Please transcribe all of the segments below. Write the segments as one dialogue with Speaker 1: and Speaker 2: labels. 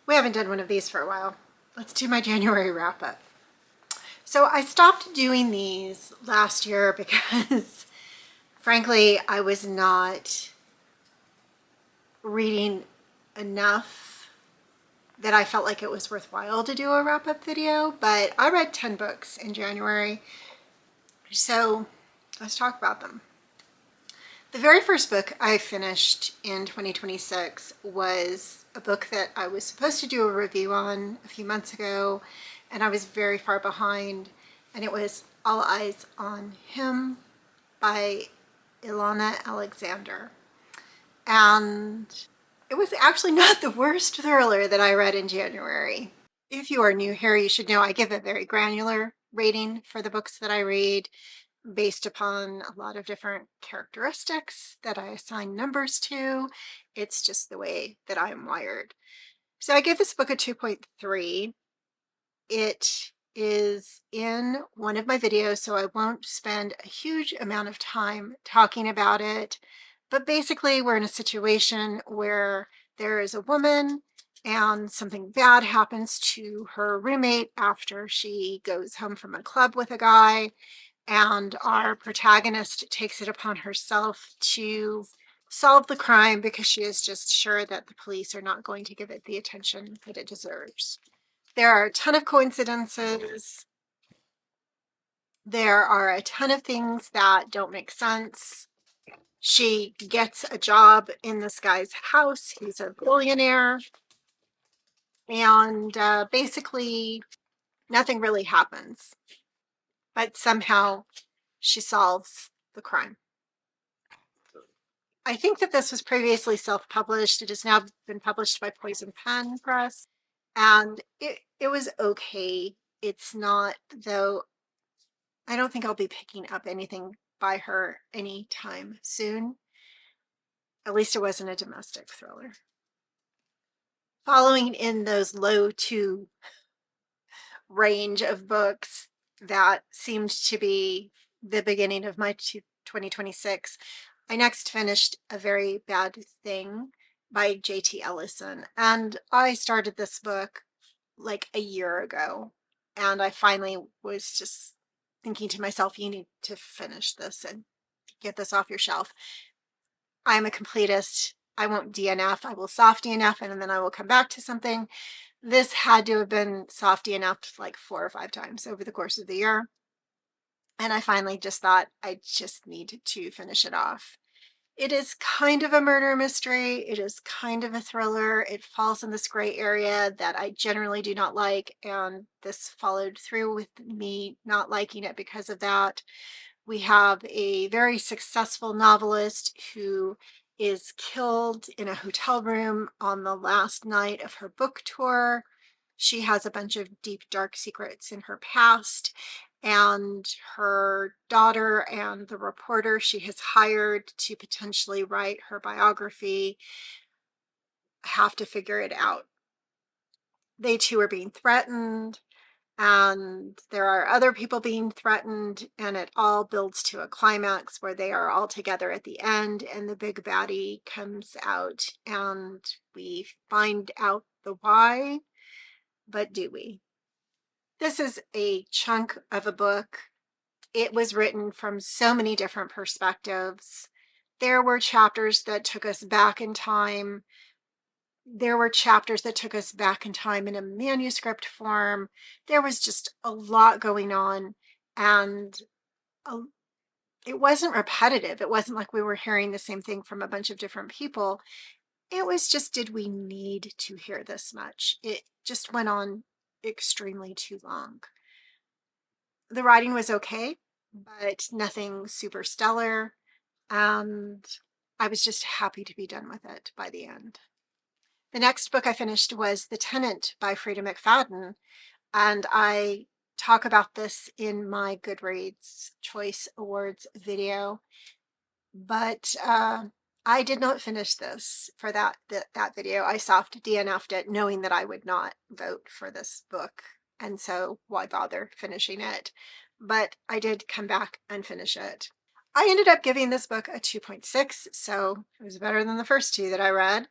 Speaker 1: We haven't done one of these for a while. Let's do my January wrap up. So I stopped doing these last year because frankly, I was not reading enough that I felt like it was worthwhile to do a wrap up video, but I read 10 books in January. So let's talk about them. The very first book I finished in 2026 was a book that I was supposed to do a review on a few months ago, and I was very far behind, and it was All Eyes on Him by Ilana Alexander. And it was actually not the worst thriller that I read in January. If you are new here, you should know I give a very granular rating for the books that I read, based upon a lot of different characteristics that I assign numbers to. It's just the way that I'm wired. So I gave this book a 2.3. It is in one of my videos, so I won't spend a huge amount of time talking about it. But basically, we're in a situation where there is a woman and something bad happens to her roommate after she goes home from a club with a guy. And our protagonist takes it upon herself to solve the crime because she is just sure that the police are not going to give it the attention that it deserves. There are a ton of coincidences. There are a ton of things that don't make sense. She gets a job in this guy's house. He's a billionaire. And basically, nothing really happens. But somehow she solves the crime. I think that this was previously self-published. It has now been published by Poison Pen Press, and it was okay. It's not, though, I don't think I'll be picking up anything by her anytime soon. At least it wasn't a domestic thriller. Following in those low two range of books that seemed to be the beginning of my 2026, I next finished A Very Bad Thing by J.T. Ellison. And I started this book like a year ago. And I finally was just thinking to myself, you need to finish this and get this off your shelf. I'm a completist. I won't DNF. I will soft DNF, and then I will come back to something. This had to have been soft DNF'd like 4 or 5 times over the course of the year. And I finally just thought I just need to finish it off. It is kind of a murder mystery. It is kind of a thriller. It falls in this gray area that I generally do not like, and this followed through with me not liking it because of that. We have a very successful novelist who is killed in a hotel room on the last night of her book tour. She has a bunch of deep, dark secrets in her past, and her daughter and the reporter she has hired to potentially write her biography have to figure it out. They too are being threatened, and there are other people being threatened, and it all builds to a climax where they are all together at the end, and the big baddie comes out, and we find out the why. But do we? This is a chunk of a book. It was written from so many different perspectives. There were chapters that took us back in time. There were chapters that took us back in time in a manuscript form. There was just a lot going on, and it wasn't repetitive. It wasn't like we were hearing the same thing from a bunch of different people. It was just, did we need to hear this much? It just went on extremely too long. The writing was okay, but nothing super stellar, and I was just happy to be done with it by the end. The next book I finished was The Tenant by Frida McFadden, and I talk about this in my Goodreads Choice Awards video, but I did not finish this for that video. I soft DNF'd it knowing that I would not vote for this book, and so why bother finishing it? But I did come back and finish it. I ended up giving this book a 2.6, so it was better than the first two that I read.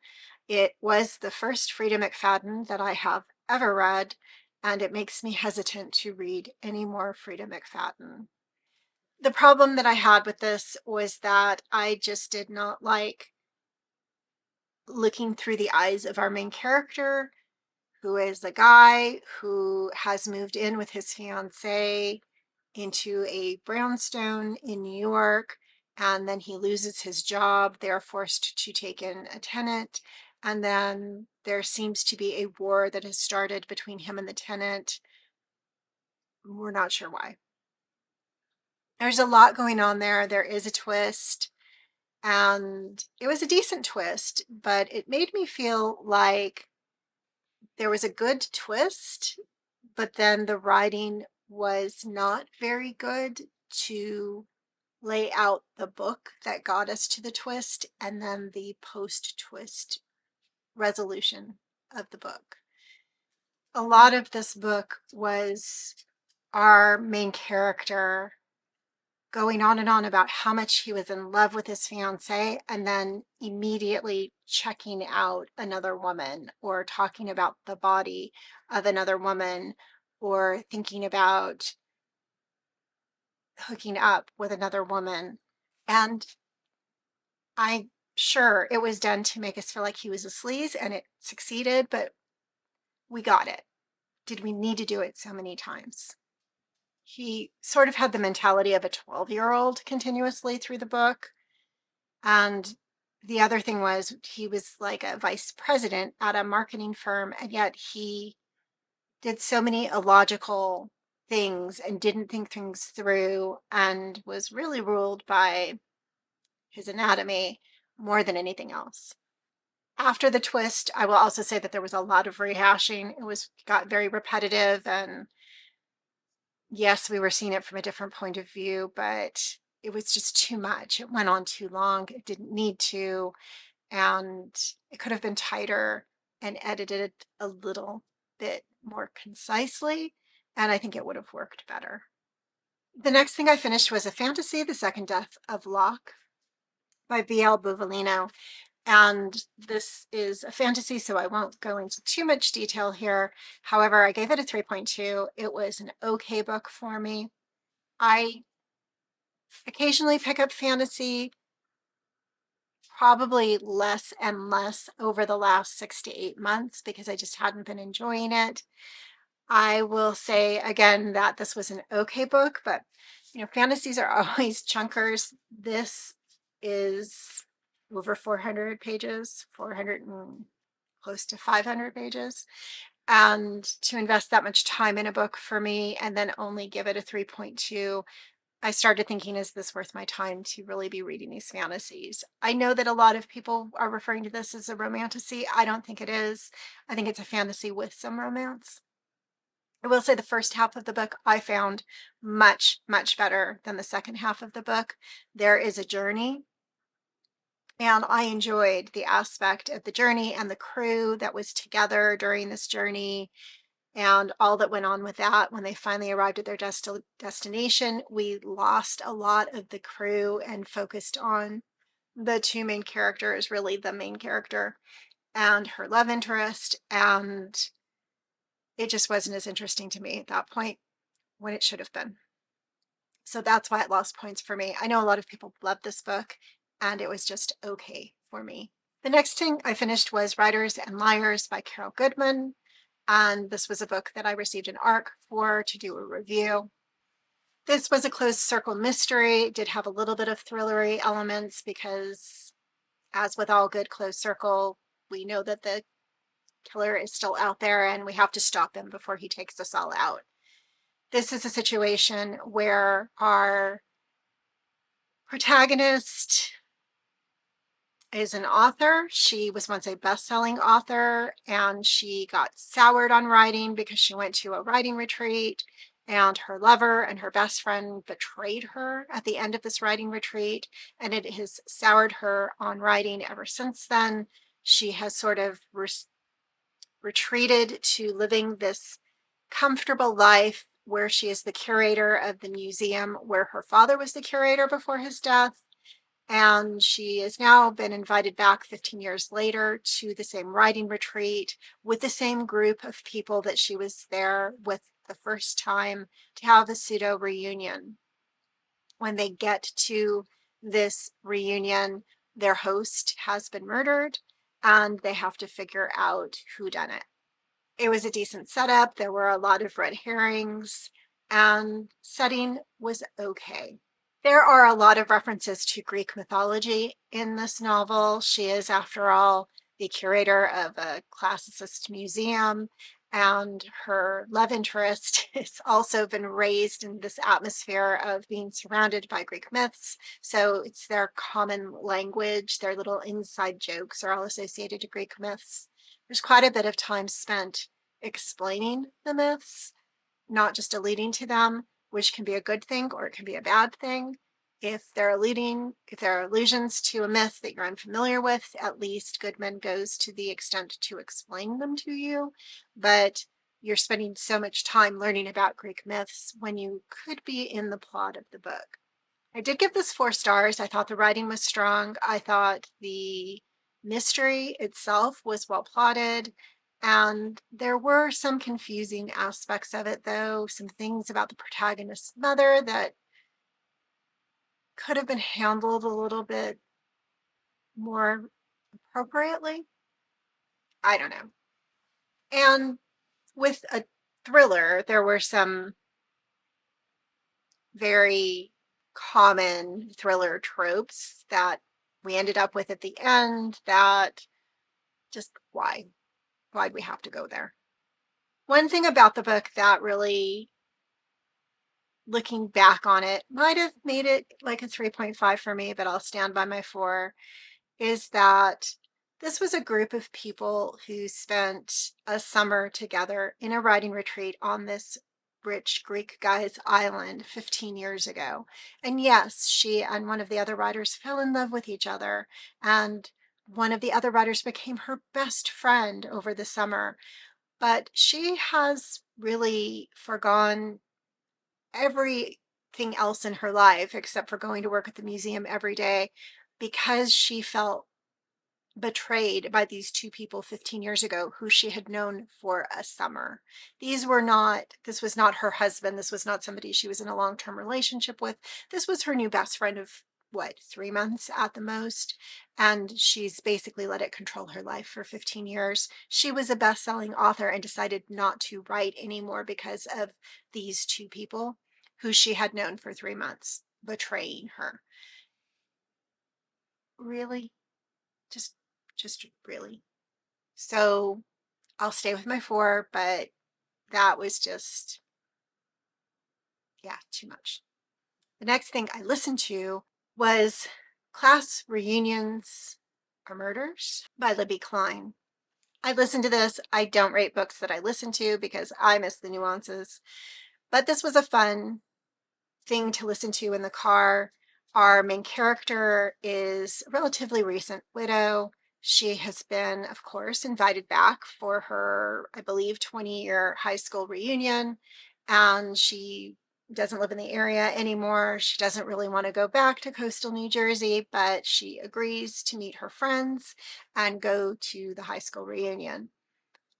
Speaker 1: It was the first Frida McFadden that I have ever read, and it makes me hesitant to read any more Frida McFadden. The problem that I had with this was that I just did not like looking through the eyes of our main character, who is a guy who has moved in with his fiancée into a brownstone in New York, and then he loses his job. They're forced to take in a tenant, and then there seems to be a war that has started between him and the tenant. We're not sure why. There's a lot going on there. There is a twist, and it was a decent twist, but it made me feel like there was a good twist, but then the writing was not very good to lay out the book that got us to the twist and then the post-twist resolution of the book. A lot of this book was our main character going on and on about how much he was in love with his fiancée and then immediately checking out another woman or talking about the body of another woman or thinking about hooking up with another woman. And I'm sure it was done to make us feel like he was a sleaze, and it succeeded, but we got it. Did we need to do it so many times? He sort of had the mentality of a 12-year-old continuously through the book. And the other thing was he was like a vice president at a marketing firm, and yet he did so many illogical things and didn't think things through and was really ruled by his anatomy more than anything else. After the twist, I will also say that there was a lot of rehashing. Got very repetitive, and yes, we were seeing it from a different point of view, but it was just too much. It went on too long. It didn't need to, and it could have been tighter and edited a little bit more concisely, and I think it would have worked better. The next thing I finished was a fantasy, The Second Death of Locke by B.L. Buvalino. And this is a fantasy, so I won't go into too much detail here. However, I gave it a 3.2. It was an okay book for me. I occasionally pick up fantasy, probably less and less over the last 6 to 8 months because I just hadn't been enjoying it. I will say again that this was an okay book, but fantasies are always chunkers. This is over 400 pages, 400 and close to 500 pages. And to invest that much time in a book for me and then only give it a 3.2, I started thinking, is this worth my time to really be reading these fantasies? I know that a lot of people are referring to this as a romantasy. I don't think it is. I think it's a fantasy with some romance. I will say the first half of the book I found much, much better than the second half of the book. There is a journey, and I enjoyed the aspect of the journey and the crew that was together during this journey and all that went on with that. When they finally arrived at their destination, we lost a lot of the crew and focused on the two main characters, really the main character and her love interest, and it just wasn't as interesting to me at that point when it should have been. So that's why it lost points for me. I know a lot of people love this book, and it was just okay for me. The next thing I finished was Writers and Liars by Carol Goodman, and this was a book that I received an ARC for to do a review. This was a closed circle mystery. It did have a little bit of thrillery elements because, as with all good closed circle, we know that the killer is still out there and we have to stop him before he takes us all out. This is a situation where our protagonist is an author. She was once a best-selling author, and she got soured on writing because she went to a writing retreat, and her lover and her best friend betrayed her at the end of this writing retreat, and it has soured her on writing ever since then. She has sort of retreated to living this comfortable life where she is the curator of the museum where her father was the curator before his death. And she has now been invited back 15 years later to the same writing retreat with the same group of people that she was there with the first time to have a pseudo reunion. When they get to this reunion, their host has been murdered and they have to figure out who done it. It was a decent setup. There were a lot of red herrings and setting was okay. There are a lot of references to Greek mythology in this novel. She is, after all, the curator of a classicist museum, and her love interest has also been raised in this atmosphere of being surrounded by Greek myths. So it's their common language, their little inside jokes are all associated to Greek myths. There's quite a bit of time spent explaining the myths, not just alluding to them, which can be a good thing or it can be a bad thing. If there are allusions to a myth that you're unfamiliar with, at least Goodman goes to the extent to explain them to you. But you're spending so much time learning about Greek myths when you could be in the plot of the book. I did give this 4 stars. I thought the writing was strong. I thought the mystery itself was well plotted. And there were some confusing aspects of it, though, some things about the protagonist's mother that could have been handled a little bit more appropriately. I don't know. And with a thriller, there were some very common thriller tropes that we ended up with at the end that just why'd we have to go there? One thing about the book that really, looking back on it, might have made it like a 3.5 for me, but I'll stand by my 4, is that this was a group of people who spent a summer together in a writing retreat on this rich Greek guy's island 15 years ago. And yes, she and one of the other writers fell in love with each other, and one of the other writers became her best friend over the summer. But she has really forgone everything else in her life except for going to work at the museum every day because she felt betrayed by these 2 people 15 years ago who she had known for a summer. This was not her husband. This was not somebody she was in a long-term relationship with. This was her new best friend of what, 3 months at the most. And she's basically let it control her life for 15 years. She was a best-selling author and decided not to write anymore because of these 2 people who she had known for 3 months betraying her. Really? Just just really. So I'll stay with my 4, but that was just, yeah, too much. The next thing I listened to was Class Reunions or Murders by Libby Klein. I listened to this. I don't rate books that I listen to because I miss the nuances, but this was a fun thing to listen to in the car. Our main character is a relatively recent widow. She has been, of course, invited back for her, I believe, 20-year high school reunion, and she doesn't live in the area anymore. She doesn't really want to go back to coastal New Jersey, but she agrees to meet her friends and go to the high school reunion.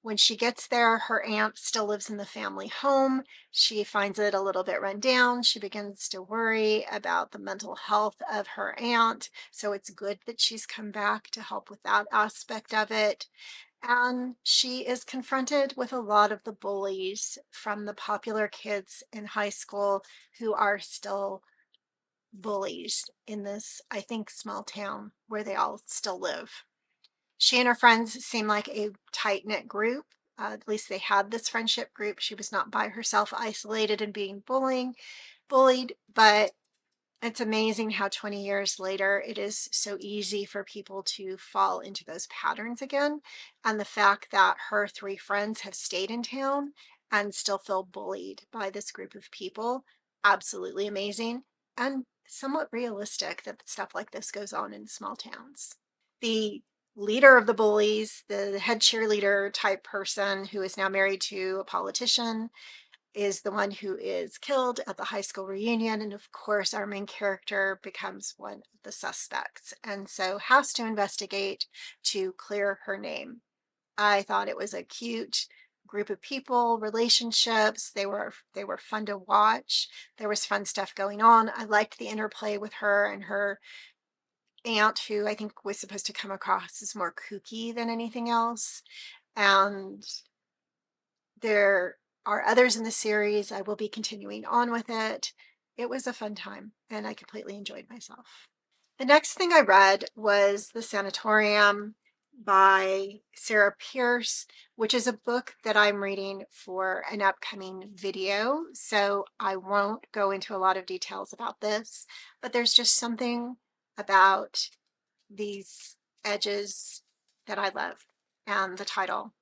Speaker 1: When she gets there, her aunt still lives in the family home. She finds it a little bit run down. She begins to worry about the mental health of her aunt. So it's good that she's come back to help with that aspect of it. And she is confronted with a lot of the bullies from the popular kids in high school who are still bullies in this, I think, small town where they all still live. She and her friends seem like a tight-knit group. At least they had this friendship group. She was not by herself, isolated and being bullied, but it's amazing how 20 years later it is so easy for people to fall into those patterns again. And the fact that her 3 friends have stayed in town and still feel bullied by this group of people, absolutely amazing and somewhat realistic that stuff like this goes on in small towns. The leader of the bullies, the head cheerleader type person who is now married to a politician, is the one who is killed at the high school reunion. And of course, our main character becomes one of the suspects and so has to investigate to clear her name. I thought it was a cute group of people, relationships. They were fun to watch. There was fun stuff going on. I liked the interplay with her and her aunt, who I think was supposed to come across as more kooky than anything else. And there are others in the series. I will be continuing on with it. It was a fun time and I completely enjoyed myself. The next thing I read was The Sanatorium by Sarah Pierce, which is a book that I'm reading for an upcoming video. So I won't go into a lot of details about this, but there's just something about these edges that I love, and the title.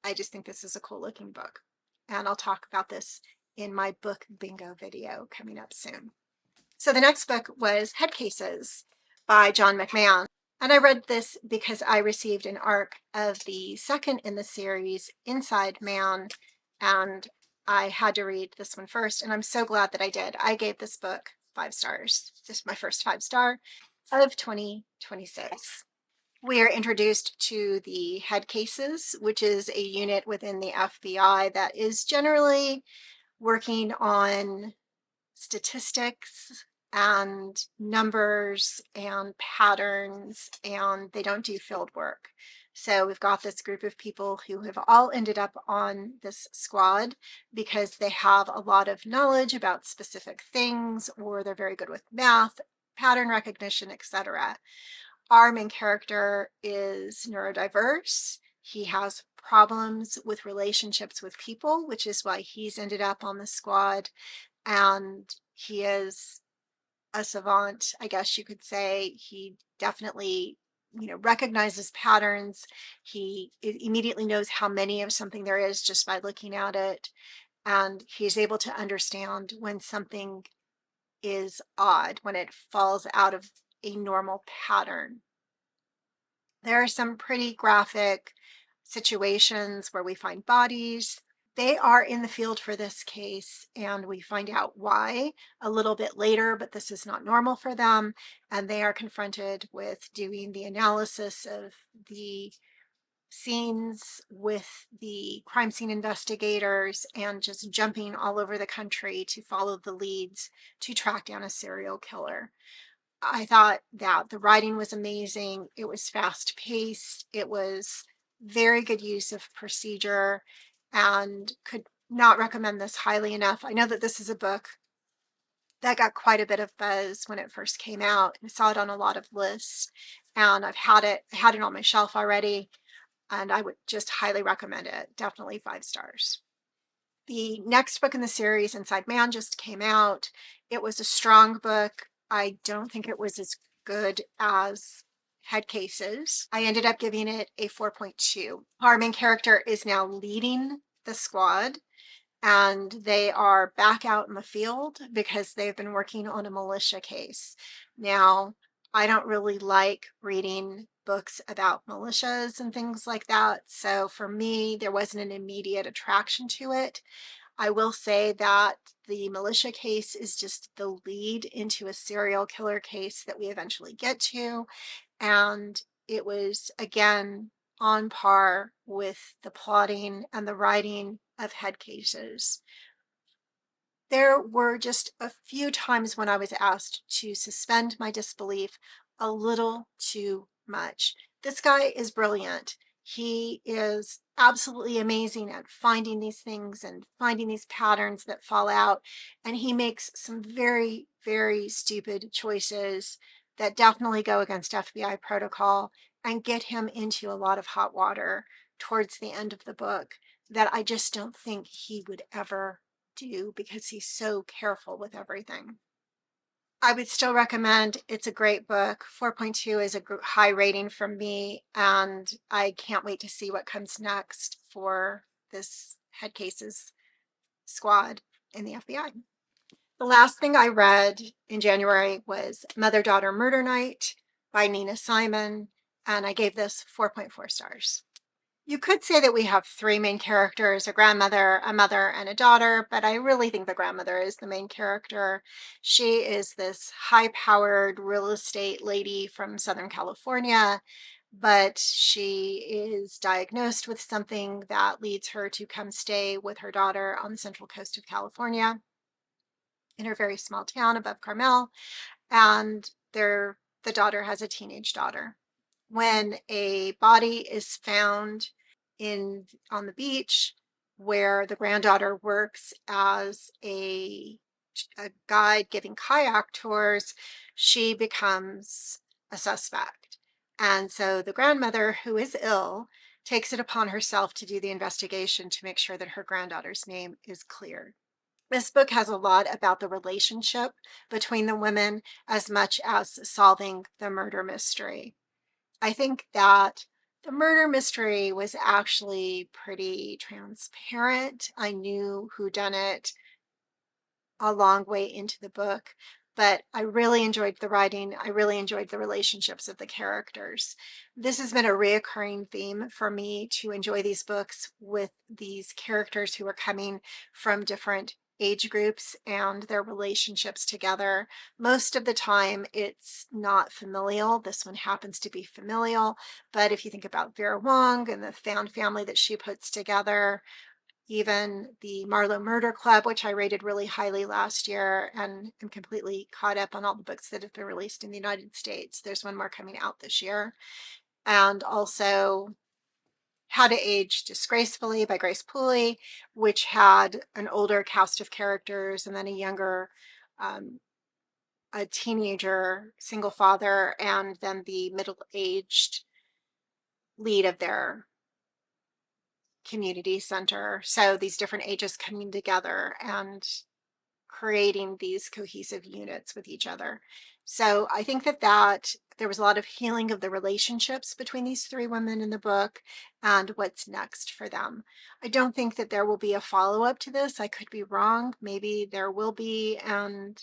Speaker 1: I just think this is a cool looking book, and I'll talk about this in my book bingo video coming up soon. So the next book was Head Cases by John McMahon. And I read this because I received an ARC of the second in the series, Inside Man, and I had to read this one first, and I'm so glad that I did. I gave this book 5 stars, just my first 5-star of 2026. We are introduced to the Head Cases, which is a unit within the FBI that is generally working on statistics and numbers and patterns, and they don't do field work. So we've got this group of people who have all ended up on this squad because they have a lot of knowledge about specific things, or they're very good with math, pattern recognition, etc. Our main character is neurodiverse. He has problems with relationships with people, which is why he's ended up on the squad. And he is a savant, I guess you could say. He definitely, recognizes patterns. He immediately knows how many of something there is just by looking at it. And he's able to understand when something is odd, when it falls out of a normal pattern. There are some pretty graphic situations where we find bodies. They are in the field for this case, and we find out why a little bit later, but this is not normal for them. And they are confronted with doing the analysis of the scenes with the crime scene investigators and just jumping all over the country to follow the leads to track down a serial killer. I thought that the writing was amazing. It was fast paced. It was very good use of procedure, and could not recommend this highly enough. I know that this is a book that got quite a bit of buzz when it first came out. I saw it on a lot of lists, and I had it on my shelf already, and I would just highly recommend it. Definitely 5 stars. The next book in the series, Inside Man, just came out. It was a strong book. I don't think it was as good as Head Cases. I ended up giving it a 4.2. Our main character is now leading the squad, and they are back out in the field because they've been working on a militia case. Now, I don't really like reading books about militias and things like that, so for me, there wasn't an immediate attraction to it. I will say that the militia case is just the lead into a serial killer case that we eventually get to, and it was, again, on par with the plotting and the writing of Head Cases. There were just a few times when I was asked to suspend my disbelief a little too much. This guy is brilliant. He is absolutely amazing at finding these things and finding these patterns that fall out. And he makes some very, very stupid choices that definitely go against FBI protocol and get him into a lot of hot water towards the end of the book that I just don't think he would ever do because he's so careful with everything. I would still recommend. It's a great book. 4.2 is a high rating from me, and I can't wait to see what comes next for this Head Cases squad in the FBI. The last thing I read in January was Mother-Daughter Murder Night by Nina Simon, and I gave this 4.4 stars. You could say that we have three main characters, a grandmother, a mother, and a daughter, but I really think the grandmother is the main character. She is this high-powered real estate lady from Southern California, but she is diagnosed with something that leads her to come stay with her daughter on the central coast of California in her very small town above Carmel, and the daughter has a teenage daughter. When a body is found on the beach where the granddaughter works as a guide giving kayak tours, she becomes a suspect. And so the grandmother, who is ill, takes it upon herself to do the investigation to make sure that her granddaughter's name is cleared. This book has a lot about the relationship between the women as much as solving the murder mystery. I think that the murder mystery was actually pretty transparent. I knew who done it a long way into the book, but I really enjoyed the writing. I really enjoyed the relationships of the characters. This has been a reoccurring theme for me to enjoy these books with these characters who are coming from different age groups and their relationships together. Most of the time it's not familial. This one happens to be familial, but if you think about Vera Wong and the found family that she puts together, even the Marlowe Murder Club, which I rated really highly last year and am completely caught up on all the books that have been released in the United States. There's one more coming out this year. And also How to Age Disgracefully by Grace Pooley, which had an older cast of characters and then a younger, a teenager single father, and then the middle-aged lead of their community center. So these different ages coming together and creating these cohesive units with each other. So I think that there was a lot of healing of the relationships between these three women in the book and what's next for them. I don't think that there will be a follow-up to this. I could be wrong. Maybe there will be, and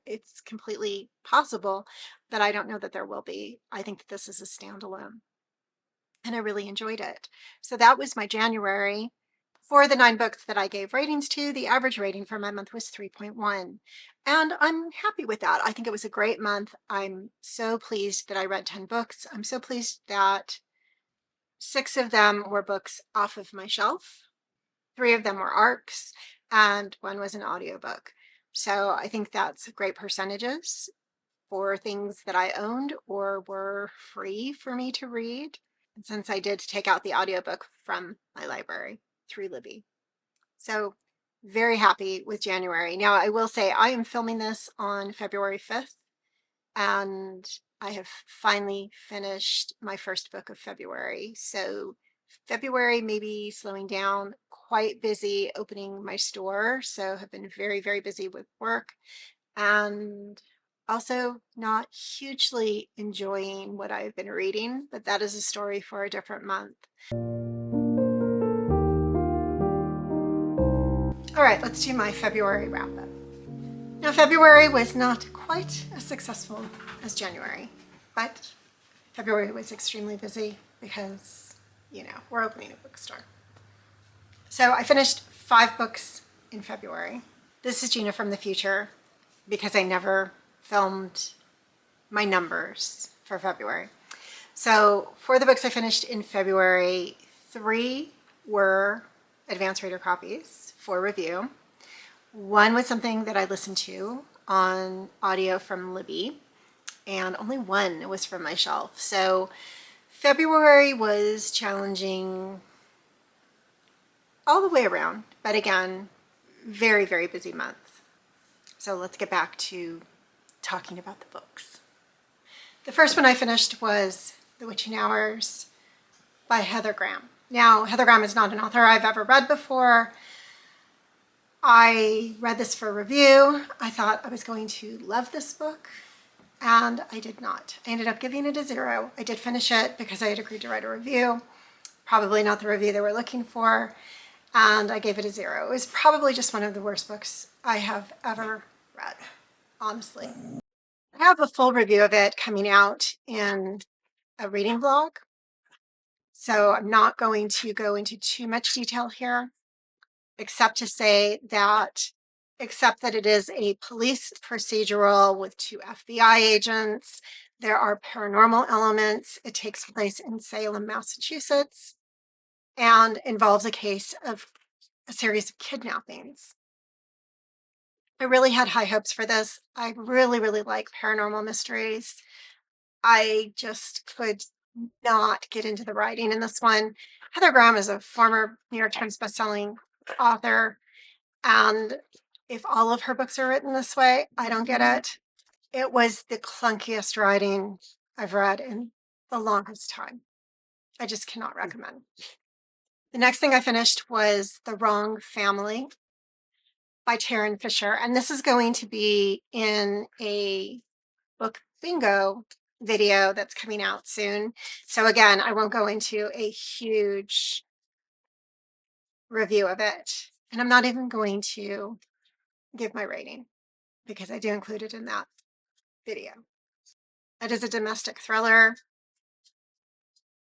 Speaker 1: it's completely possible, but I don't know that there will be. I think that this is a standalone, and I really enjoyed it. So that was my January. For the 9 books that I gave ratings to, the average rating for my month was 3.1. And I'm happy with that. I think it was a great month. I'm so pleased that I read 10 books. I'm so pleased that 6 of them were books off of my shelf. 3 of them were ARCs, and 1 was an audiobook. So I think that's great percentages for things that I owned or were free for me to read. And since I did take out the audiobook from my library through Libby. So very happy with January. Now I will say I am filming this on February 5th, and I have finally finished my first book of February. So February may be slowing down, quite busy opening my store. So have been very, very busy with work, and also not hugely enjoying what I've been reading, but that is a story for a different month. All right, let's do my February wrap up. Now, February was not quite as successful as January, but February was extremely busy because, we're opening a bookstore. So I finished 5 books in February. This is Gina from the future because I never filmed my numbers for February. So for the books I finished in February, 3 were advanced reader copies for review. 1 was something that I listened to on audio from Libby, and only 1 was from my shelf. So February was challenging all the way around, but again, very, very busy month. So let's get back to talking about the books. The first one I finished was The Witching Hours by Heather Graham. Now, Heather Graham is not an author I've ever read before. I read this for review. I thought I was going to love this book, and I did not. I ended up giving it a 0. I did finish it because I had agreed to write a review. Probably not the review they were looking for, and I gave it a 0. It was probably just one of the worst books I have ever read, honestly. I have a full review of it coming out in a reading vlog. So I'm not going to go into too much detail here, except to say that, except that it is a police procedural with 2 FBI agents, there are paranormal elements. It takes place in Salem, Massachusetts, and involves a case of a series of kidnappings. I really had high hopes for this. I really, really like paranormal mysteries. I just could not get into the writing in this one. Heather Graham is a former New York Times bestselling author, and if all of her books are written this way, I don't get it. It was the clunkiest writing I've read in the longest time. I just cannot recommend. The next thing I finished was The Wrong Family by Taryn Fisher, and this is going to be in a book bingo video that's coming out soon. So again, I won't go into a huge review of it, and I'm not even going to give my rating because I do include it in that video. It is a domestic thriller.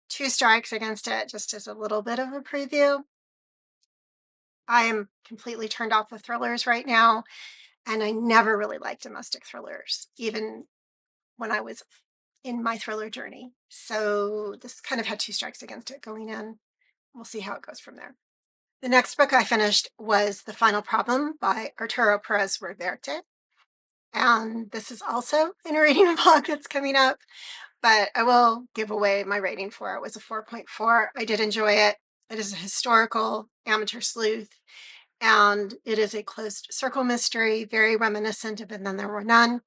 Speaker 1: 2 strikes against it, just as a little bit of a preview. I am completely turned off with thrillers right now, and I never really liked domestic thrillers, even when I was in my thriller journey. So this kind of had 2 strikes against it going in. We'll see how it goes from there. The next book I finished was The Final Problem by Arturo Perez Reverte. And this is also in a reading vlog that's coming up, but I will give away my rating for it. It was a 4.4. I did enjoy it. It is a historical amateur sleuth, and it is a closed circle mystery, very reminiscent of And Then There Were None.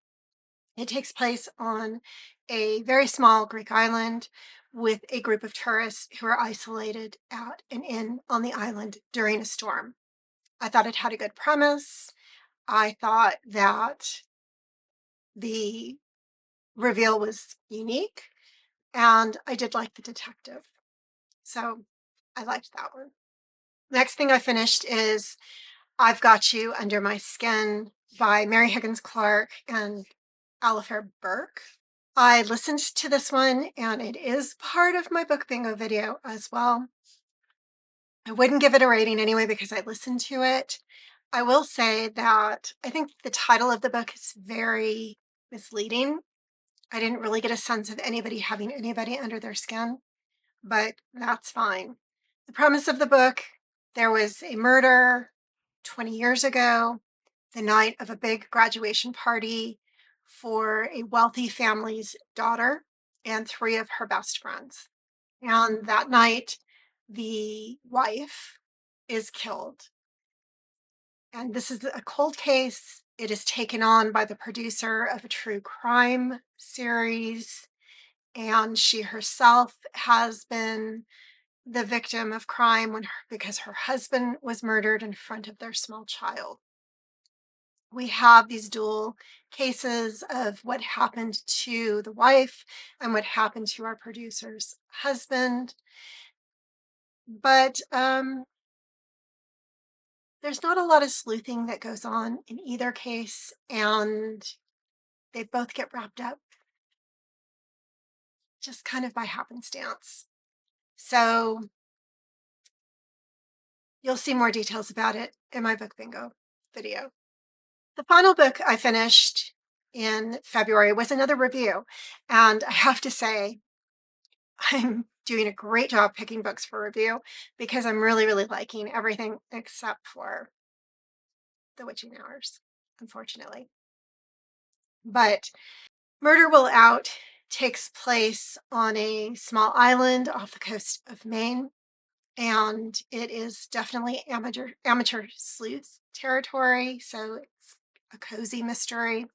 Speaker 1: It takes place on a very small Greek island with a group of tourists who are isolated at an inn on the island during a storm. I thought it had a good premise. I thought that the reveal was unique, and I did like the detective. So I liked that one. Next thing I finished is I've Got You Under My Skin by Mary Higgins Clark and Alistair Burke. I listened to this one, and it is part of my book bingo video as well. I wouldn't give it a rating anyway because I listened to it. I will say that I think the title of the book is very misleading. I didn't really get a sense of anybody having anybody under their skin, but that's fine. The premise of the book, there was a murder 20 years ago, the night of a big graduation party for a wealthy family's daughter and 3 of her best friends. And that night, the wife is killed. And this is a cold case. It is taken on by the producer of a true crime series, and she herself has been the victim of crime because her husband was murdered in front of their small child. We have these dual cases of what happened to the wife and what happened to our producer's husband. But there's not a lot of sleuthing that goes on in either case, and they both get wrapped up just kind of by happenstance. So you'll see more details about it in my book bingo video. The final book I finished in February was another review, and I have to say, I'm doing a great job picking books for review because I'm really, really liking everything except for The Witching Hours, unfortunately. But Murder Will Out takes place on a small island off the coast of Maine, and it is definitely amateur sleuth territory, so it's a cozy mystery.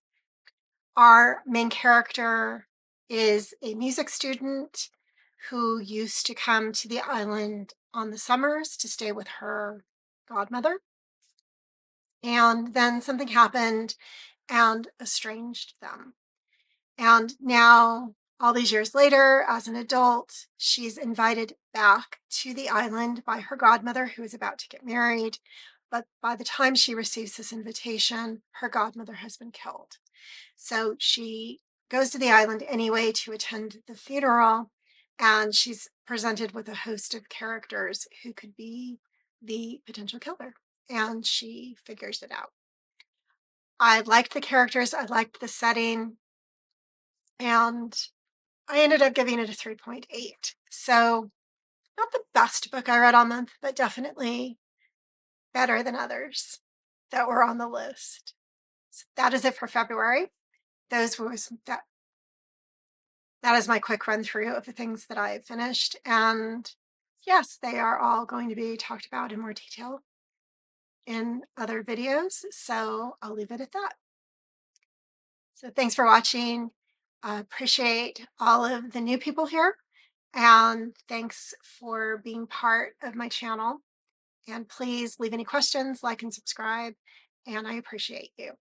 Speaker 1: Our main character is a music student who used to come to the island on the summers to stay with her godmother. And then something happened and estranged them. And now, all these years later, as an adult, she's invited back to the island by her godmother, who is about to get married. But by the time she receives this invitation, her godmother has been killed. So she goes to the island anyway to attend the funeral, and she's presented with a host of characters who could be the potential killer, and she figures it out. I liked the characters, I liked the setting, and I ended up giving it a 3.8. So, not the best book I read all month, but definitely better than others that were on the list. So that is it for February. Those was that is my quick run through of the things that I finished. And yes, they are all going to be talked about in more detail in other videos. So I'll leave it at that. So thanks for watching. I appreciate all of the new people here. And thanks for being part of my channel. And please leave any questions, like and subscribe. And I appreciate you.